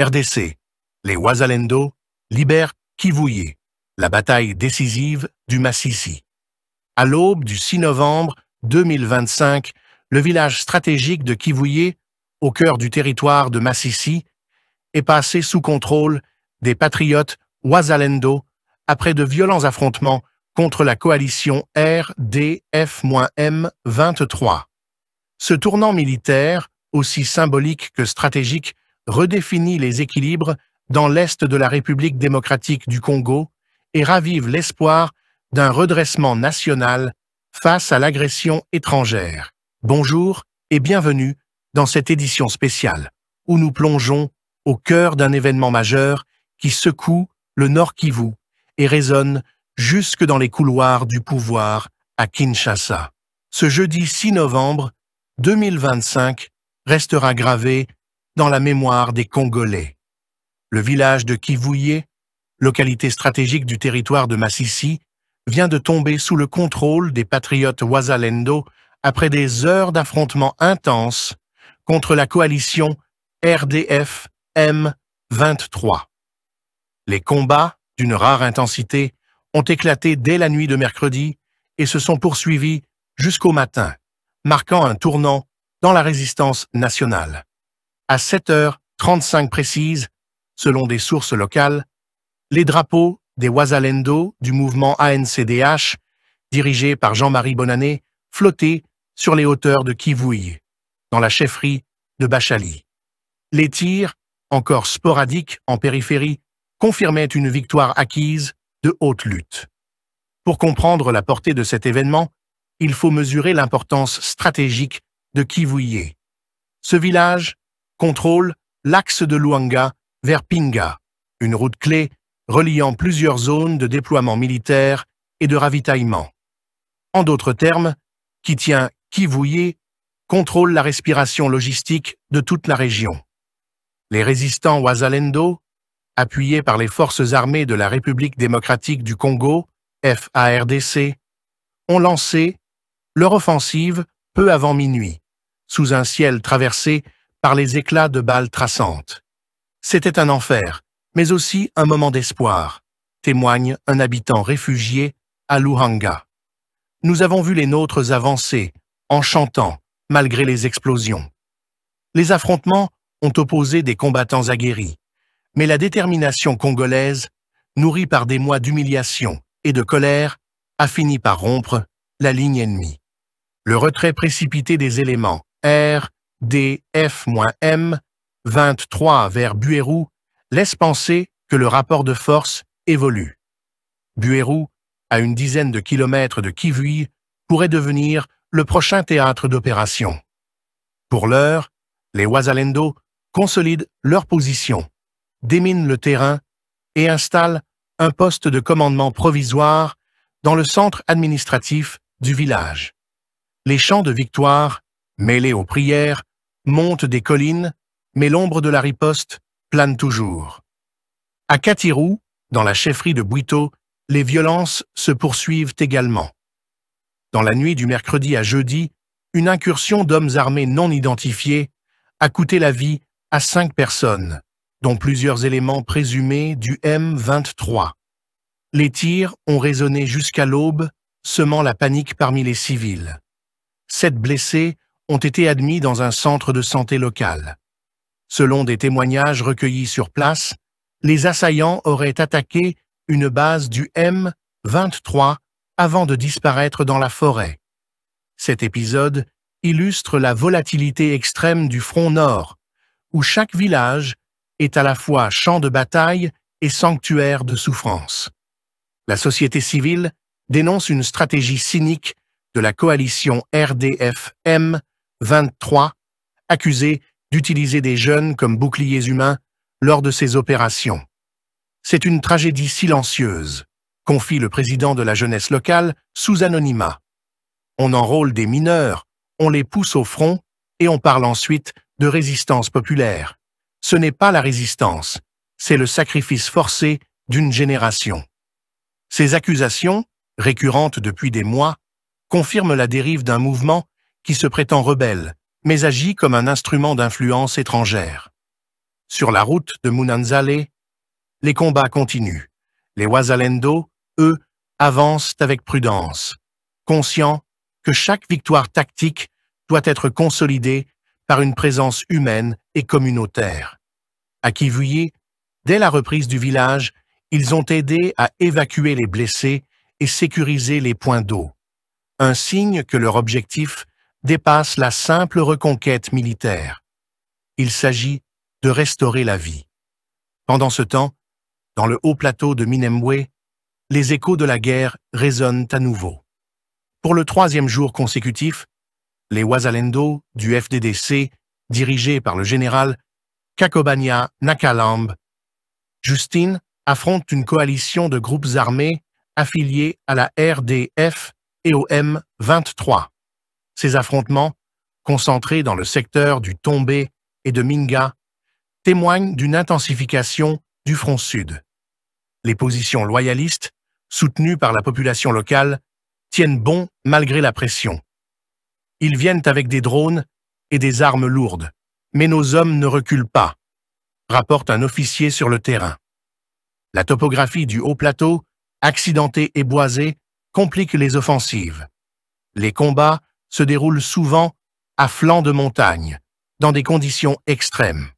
RDC. Les Wazalendo libèrent Kivuye, la bataille décisive du Masisi. À l'aube du 6 novembre 2025, le village stratégique de Kivuye, au cœur du territoire de Masisi, est passé sous contrôle des patriotes Wazalendo après de violents affrontements contre la coalition RDF-M23. Ce tournant militaire, aussi symbolique que stratégique, redéfinit les équilibres dans l'est de la République démocratique du Congo et ravive l'espoir d'un redressement national face à l'agression étrangère. Bonjour et bienvenue dans cette édition spéciale où nous plongeons au cœur d'un événement majeur qui secoue le Nord Kivu et résonne jusque dans les couloirs du pouvoir à Kinshasa. Ce jeudi 6 novembre 2025 restera gravé dans la mémoire des Congolais. Le village de Kivuye, localité stratégique du territoire de Masisi, vient de tomber sous le contrôle des patriotes Wazalendo après des heures d'affrontements intenses contre la coalition RDF-M23. Les combats, d'une rare intensité, ont éclaté dès la nuit de mercredi et se sont poursuivis jusqu'au matin, marquant un tournant dans la résistance nationale. À 7h35 précises, selon des sources locales, les drapeaux des Wazalendo du mouvement ANCDH, dirigé par Jean-Marie Bonanné, flottaient sur les hauteurs de Kivuye, dans la chefferie de Bachali. Les tirs, encore sporadiques en périphérie, confirmaient une victoire acquise de haute lutte. Pour comprendre la portée de cet événement, il faut mesurer l'importance stratégique de Kivuye. Ce village contrôle l'axe de Luanga vers Pinga, une route clé reliant plusieurs zones de déploiement militaire et de ravitaillement. En d'autres termes, qui tient Kivuye contrôle la respiration logistique de toute la région. Les résistants Wazalendo, appuyés par les forces armées de la République démocratique du Congo, FARDC, ont lancé leur offensive peu avant minuit, sous un ciel traversé par les éclats de balles traçantes. C'était un enfer, mais aussi un moment d'espoir, témoigne un habitant réfugié à Luanga. Nous avons vu les nôtres avancer, en chantant, malgré les explosions. Les affrontements ont opposé des combattants aguerris, mais la détermination congolaise, nourrie par des mois d'humiliation et de colère, a fini par rompre la ligne ennemie. Le retrait précipité des éléments RDF-M23 vers Buérou laisse penser que le rapport de force évolue. Buérou, à une dizaine de kilomètres de Kivuye, pourrait devenir le prochain théâtre d'opération. Pour l'heure, les Wazalendo consolident leur position, déminent le terrain et installent un poste de commandement provisoire dans le centre administratif du village. Les chants de victoire, mêlés aux prières, montent des collines, mais l'ombre de la riposte plane toujours. À Katirou, dans la chefferie de Bwito, les violences se poursuivent également. Dans la nuit du mercredi à jeudi, une incursion d'hommes armés non identifiés a coûté la vie à 5 personnes, dont plusieurs éléments présumés du M23. Les tirs ont résonné jusqu'à l'aube, semant la panique parmi les civils. 7 blessés ont été admis dans un centre de santé local. Selon des témoignages recueillis sur place, les assaillants auraient attaqué une base du M23 avant de disparaître dans la forêt. Cet épisode illustre la volatilité extrême du front nord, où chaque village est à la fois champ de bataille et sanctuaire de souffrance. La société civile dénonce une stratégie cynique de la coalition RDF-M23, accusée d'utiliser des jeunes comme boucliers humains lors de ces opérations. C'est une tragédie silencieuse, confie le président de la jeunesse locale sous anonymat. On enrôle des mineurs, on les pousse au front et on parle ensuite de résistance populaire. Ce n'est pas la résistance, c'est le sacrifice forcé d'une génération. Ces accusations, récurrentes depuis des mois, confirment la dérive d'un mouvement qui se prétend rebelle, mais agit comme un instrument d'influence étrangère. Sur la route de Munanzale, les combats continuent. Les Wazalendo, eux, avancent avec prudence, conscients que chaque victoire tactique doit être consolidée par une présence humaine et communautaire. À Kivuye, dès la reprise du village, ils ont aidé à évacuer les blessés et sécuriser les points d'eau. Un signe que leur objectif dépasse la simple reconquête militaire. Il s'agit de restaurer la vie. Pendant ce temps, dans le haut plateau de Minembwe, les échos de la guerre résonnent à nouveau. Pour le 3e jour consécutif, les Wazalendo du FDDC, dirigés par le général Kakobanya Nakalambe, Justine, affrontent une coalition de groupes armés affiliés à la RDF et au M23. Ces affrontements, concentrés dans le secteur du Tombé et de Minga, témoignent d'une intensification du front sud. Les positions loyalistes, soutenues par la population locale, tiennent bon malgré la pression. Ils viennent avec des drones et des armes lourdes, mais nos hommes ne reculent pas, rapporte un officier sur le terrain. La topographie du haut plateau, accidentée et boisée, complique les offensives. Les combats se déroulent souvent à flanc de montagne, dans des conditions extrêmes.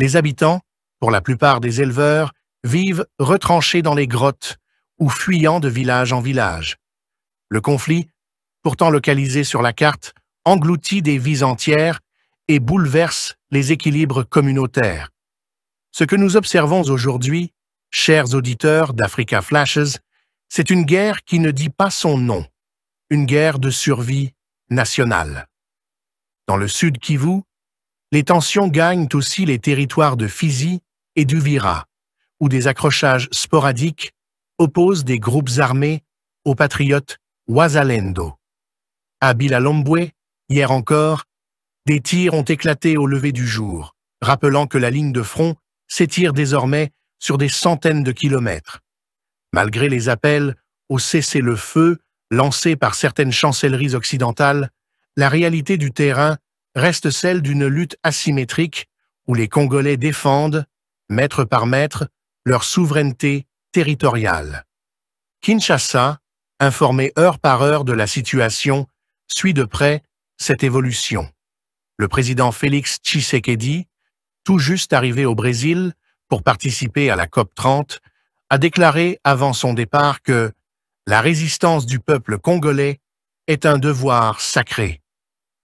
Les habitants, pour la plupart des éleveurs, vivent retranchés dans les grottes ou fuyant de village en village. Le conflit, pourtant localisé sur la carte, engloutit des vies entières et bouleverse les équilibres communautaires. Ce que nous observons aujourd'hui, chers auditeurs d'Africa Flashes, c'est une guerre qui ne dit pas son nom, une guerre de survie nationale. Dans le sud Kivu, les tensions gagnent aussi les territoires de Fizi et d'Uvira, où des accrochages sporadiques opposent des groupes armés aux patriotes Wazalendo. À Bilalombwe, hier encore, des tirs ont éclaté au lever du jour, rappelant que la ligne de front s'étire désormais sur des centaines de kilomètres. Malgré les appels au cessez-le-feu lancés par certaines chancelleries occidentales, la réalité du terrain reste celle d'une lutte asymétrique où les Congolais défendent, mètre par mètre, leur souveraineté territoriale. Kinshasa, informé heure par heure de la situation, suit de près cette évolution. Le président Félix Tshisekedi, tout juste arrivé au Brésil pour participer à la COP30, a déclaré avant son départ que la résistance du peuple congolais est un devoir sacré.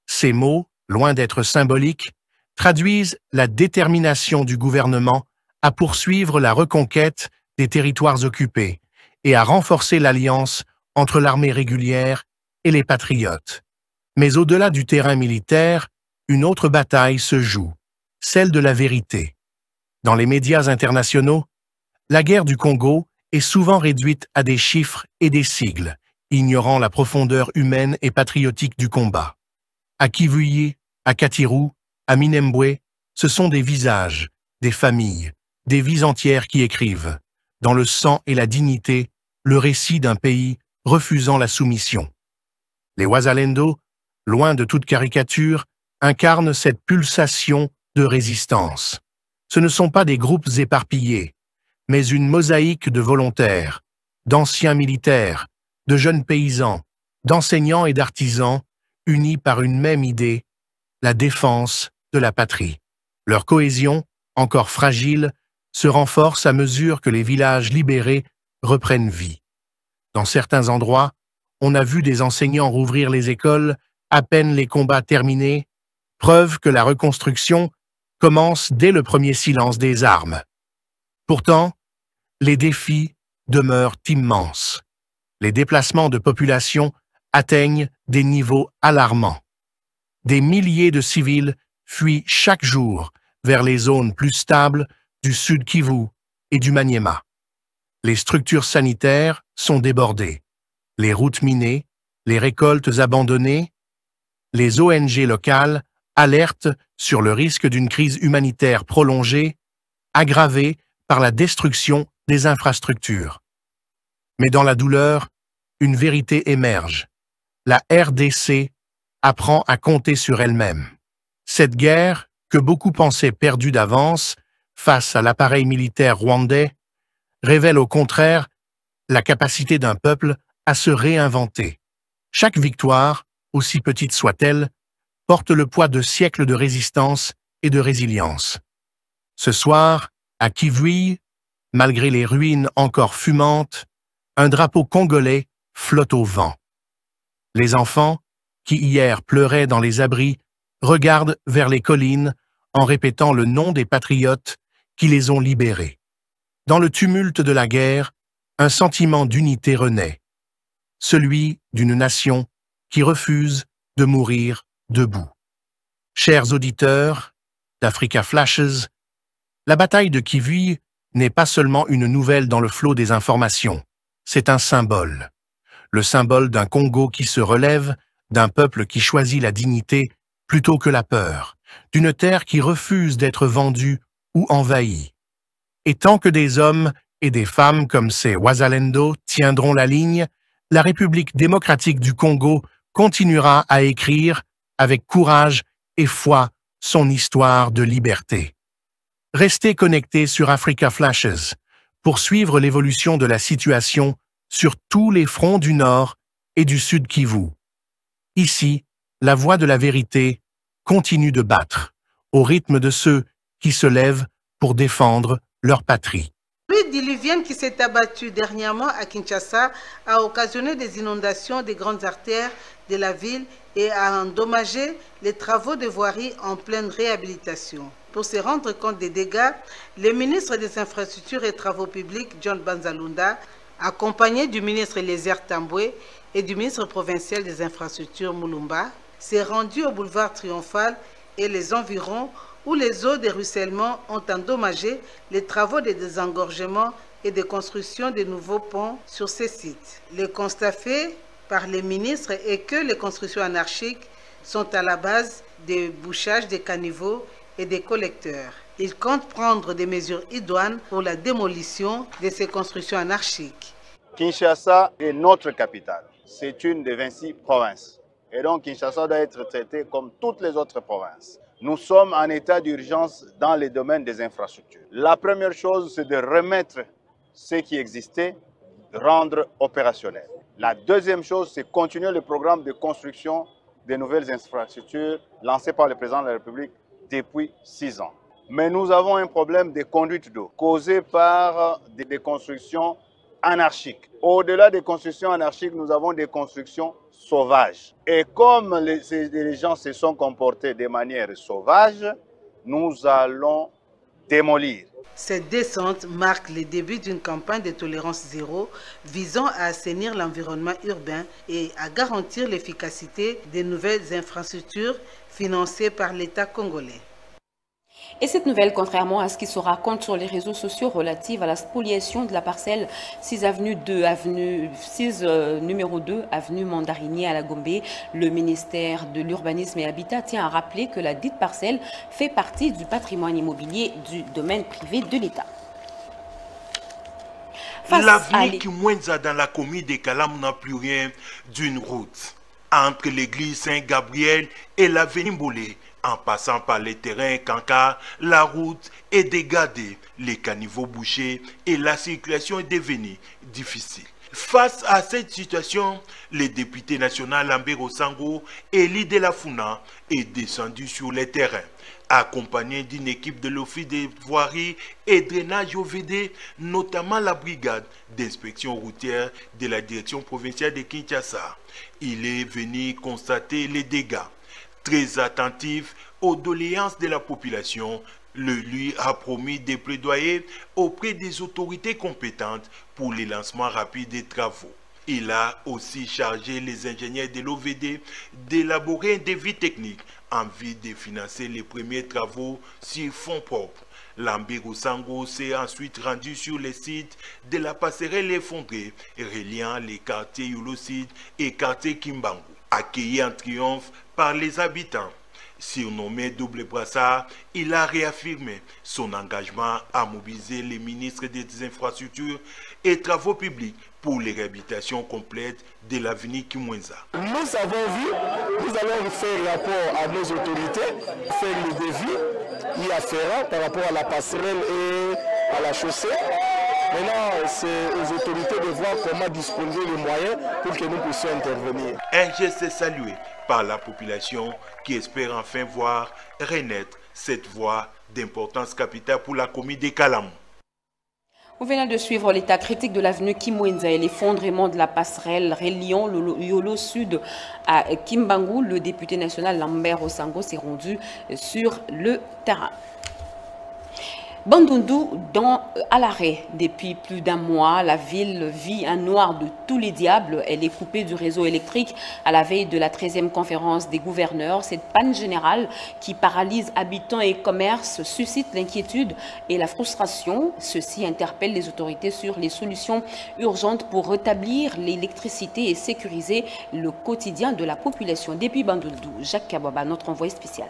Ces mots, loin d'être symboliques, traduisent la détermination du gouvernement à poursuivre la reconquête des territoires occupés et à renforcer l'alliance entre l'armée régulière et les patriotes. Mais au-delà du terrain militaire, une autre bataille se joue, celle de la vérité. Dans les médias internationaux, la guerre du Congo est souvent réduite à des chiffres et des sigles, ignorant la profondeur humaine et patriotique du combat. À Kivuye, à Katiru, à Minembwe, ce sont des visages, des familles, des vies entières qui écrivent, dans le sang et la dignité, le récit d'un pays refusant la soumission. Les Wazalendo, loin de toute caricature, incarnent cette pulsation de résistance. Ce ne sont pas des groupes éparpillés, mais une mosaïque de volontaires, d'anciens militaires, de jeunes paysans, d'enseignants et d'artisans, unis par une même idée, la défense de la patrie. Leur cohésion, encore fragile, se renforce à mesure que les villages libérés reprennent vie. Dans certains endroits, on a vu des enseignants rouvrir les écoles à peine les combats terminés, preuve que la reconstruction commence dès le premier silence des armes. Pourtant, les défis demeurent immenses. Les déplacements de population atteignent des niveaux alarmants. Des milliers de civils fuient chaque jour vers les zones plus stables du Sud Kivu et du Maniema. Les structures sanitaires sont débordées, les routes minées, les récoltes abandonnées. Les ONG locales alertent sur le risque d'une crise humanitaire prolongée, aggravée par la destruction des infrastructures. Mais dans la douleur, une vérité émerge. La RDC apprend à compter sur elle-même. Cette guerre, que beaucoup pensaient perdue d'avance, face à l'appareil militaire rwandais, révèle au contraire la capacité d'un peuple à se réinventer. Chaque victoire, aussi petite soit-elle, porte le poids de siècles de résistance et de résilience. Ce soir, à Kivuy, malgré les ruines encore fumantes, un drapeau congolais flotte au vent. Les enfants, qui hier pleuraient dans les abris, regardent vers les collines en répétant le nom des patriotes qui les ont libérés. Dans le tumulte de la guerre, un sentiment d'unité renaît, celui d'une nation qui refuse de mourir debout. Chers auditeurs d'Africa Flashes, la bataille de Kivuy n'est pas seulement une nouvelle dans le flot des informations, c'est un symbole. Le symbole d'un Congo qui se relève, d'un peuple qui choisit la dignité plutôt que la peur, d'une terre qui refuse d'être vendue ou envahie. Et tant que des hommes et des femmes comme ces Wazalendo tiendront la ligne, la République démocratique du Congo continuera à écrire avec courage et foi son histoire de liberté. Restez connectés sur Africa Flashes pour suivre l'évolution de la situation sur tous les fronts du Nord et du Sud Kivu. Ici, la voix de la vérité continue de battre, au rythme de ceux qui se lèvent pour défendre leur patrie. La pluie diluvienne qui s'est abattue dernièrement à Kinshasa a occasionné des inondations des grandes artères de la ville et a endommagé les travaux de voirie en pleine réhabilitation. Pour se rendre compte des dégâts, le ministre des Infrastructures et Travaux publics, John Banzalunda, accompagné du ministre Eliezer Tambwe et du ministre provincial des Infrastructures Mulumba, s'est rendu au boulevard Triomphal et les environs où les eaux de ruissellement ont endommagé les travaux de désengorgement et de construction de nouveaux ponts sur ces sites. Le constat fait par les ministres est que les constructions anarchiques sont à la base des bouchages des caniveaux et des collecteurs. Ils comptent prendre des mesures idoines pour la démolition de ces constructions anarchiques. Kinshasa est notre capitale. C'est une des 26 provinces. Et donc Kinshasa doit être traitée comme toutes les autres provinces. Nous sommes en état d'urgence dans les domaines des infrastructures. La première chose, c'est de remettre ce qui existait, rendre opérationnel. La deuxième chose, c'est continuer le programme de construction des nouvelles infrastructures lancé par le président de la République depuis 6 ans. Mais nous avons un problème de conduite d'eau causé par des constructions anarchiques. Au-delà des constructions anarchiques, nous avons des constructions sauvages. Et comme les gens se sont comportés de manière sauvage, nous allons démolir. Cette descente marque le début d'une campagne de tolérance zéro visant à assainir l'environnement urbain et à garantir l'efficacité des nouvelles infrastructures financées par l'État congolais. Et cette nouvelle, contrairement à ce qui se raconte sur les réseaux sociaux relative à la spoliation de la parcelle 6 numéro 2, avenue Mandarinier à la Gombe, le ministère de l'Urbanisme et Habitat tient à rappeler que la dite parcelle fait partie du patrimoine immobilier du domaine privé de l'État. L'avenue Kimwenza dans la commune de Kalam n'a plus rien d'une route. Entre l'église Saint-Gabriel et l'avenue Mbolé, en passant par les terrains Kanka, la route est dégradée, les caniveaux bouchés et la circulation est devenue difficile. Face à cette situation, le député national Lambert Sango, Eli de la Funa, est descendu sur les terrains, accompagné d'une équipe de l'Office des voiries et drainage OVD, notamment la brigade d'inspection routière de la direction provinciale de Kinshasa. Il est venu constater les dégâts. Très attentif aux doléances de la population, lui a promis des plaidoyers auprès des autorités compétentes pour le lancement rapide des travaux. Il a aussi chargé les ingénieurs de l'OVD d'élaborer un devis technique en vue de financer les premiers travaux sur fonds propres. Lambert Sango s'est ensuite rendu sur les sites de la passerelle effondrée reliant les quartiers Yulocide et quartier Kimbangu. Accueilli en triomphe par les habitants. Surnommé Double Brassard, il a réaffirmé son engagement à mobiliser les ministres des Infrastructures et Travaux publics pour les réhabilitations complètes de l'avenue Kimwenza. Nous avons vu, nous allons faire rapport à nos autorités, faire le devis y afférents par rapport à la passerelle et à la chaussée. Maintenant, c'est aux autorités de voir comment disposer les moyens pour que nous puissions intervenir. Un geste salué par la population qui espère enfin voir renaître cette voie d'importance capitale pour la commune de Kalamou. On vient de suivre l'état critique de l'avenue Kimwenza et l'effondrement de la passerelle reliant le Yolo Sud à Kimbangu. Le député national Lambert Osango s'est rendu sur le terrain. Bandundu à l'arrêt depuis plus d'un mois. La ville vit un noir de tous les diables. Elle est coupée du réseau électrique à la veille de la 13e conférence des gouverneurs. Cette panne générale qui paralyse habitants et commerces suscite l'inquiétude et la frustration. Ceci interpelle les autorités sur les solutions urgentes pour rétablir l'électricité et sécuriser le quotidien de la population. Depuis Bandundu, Jacques Kababa, notre envoyé spécial.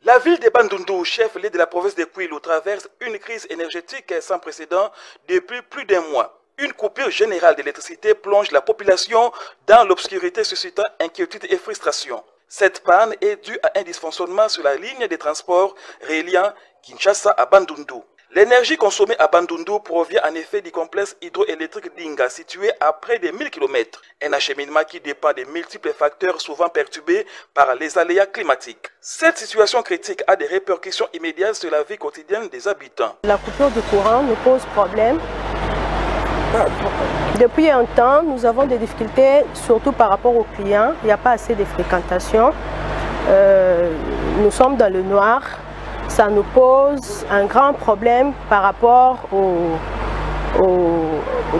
La ville de Bandundu, chef-lieu de la province de Kwilu, traverse une crise énergétique sans précédent depuis plus d'un mois. Une coupure générale d'électricité plonge la population dans l'obscurité, suscitant inquiétude et frustration. Cette panne est due à un dysfonctionnement sur la ligne de transport reliant Kinshasa à Bandundu. L'énergie consommée à Bandundu provient en effet du complexe hydroélectrique d'Inga, situé à près de 1000 km. Un acheminement qui dépend de multiples facteurs souvent perturbés par les aléas climatiques. Cette situation critique a des répercussions immédiates sur la vie quotidienne des habitants. La coupure de courant nous pose problème. Depuis un temps, nous avons des difficultés, surtout par rapport aux clients. Il n'y a pas assez de fréquentation. Nous sommes dans le noir. Ça nous pose un grand problème par rapport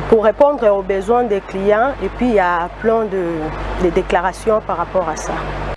pour répondre aux besoins des clients. Et puis il y a plein de déclarations par rapport à ça.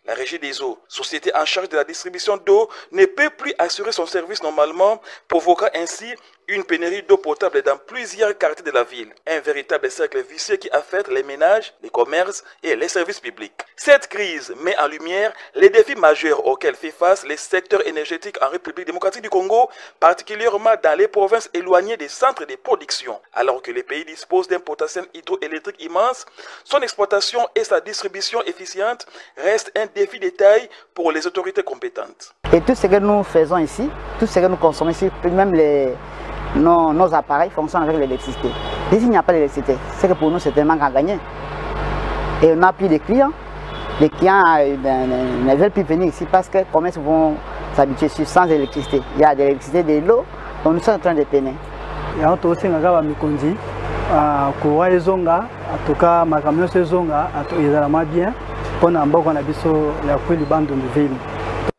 La Régie des eaux, société en charge de la distribution d'eau, ne peut plus assurer son service normalement, provoquant ainsi une pénurie d'eau potable dans plusieurs quartiers de la ville. Un véritable cercle vicieux qui affecte les ménages, les commerces et les services publics. Cette crise met en lumière les défis majeurs auxquels fait face les secteurs énergétiques en République démocratique du Congo, particulièrement dans les provinces éloignées des centres de production. Alors que le pays dispose d'un potentiel hydroélectrique immense, son exploitation et sa distribution efficiente restent un défi de taille pour les autorités compétentes. Et tout ce que nous faisons ici, tout ce que nous consommons ici, même nos appareils fonctionnent avec l'électricité. Et s'il n'y a pas d'électricité, c'est que pour nous c'est un manque à gagner. Et on n'a plus de clients. Les clients ne veulent plus venir ici parce que les commerces vont s'habituer sans électricité. Il y a de l'électricité, de l'eau, donc nous sommes en train de peiner.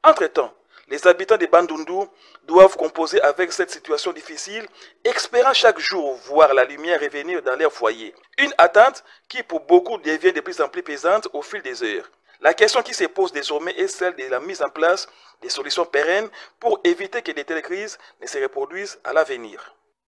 Entre-temps, les habitants de Bandundu doivent composer avec cette situation difficile, espérant chaque jour voir la lumière revenir dans leur foyer. Une attente qui pour beaucoup devient de plus en plus pesante au fil des heures. La question qui se pose désormais est celle de la mise en place des solutions pérennes pour éviter que de telles crises ne se reproduisent à l'avenir.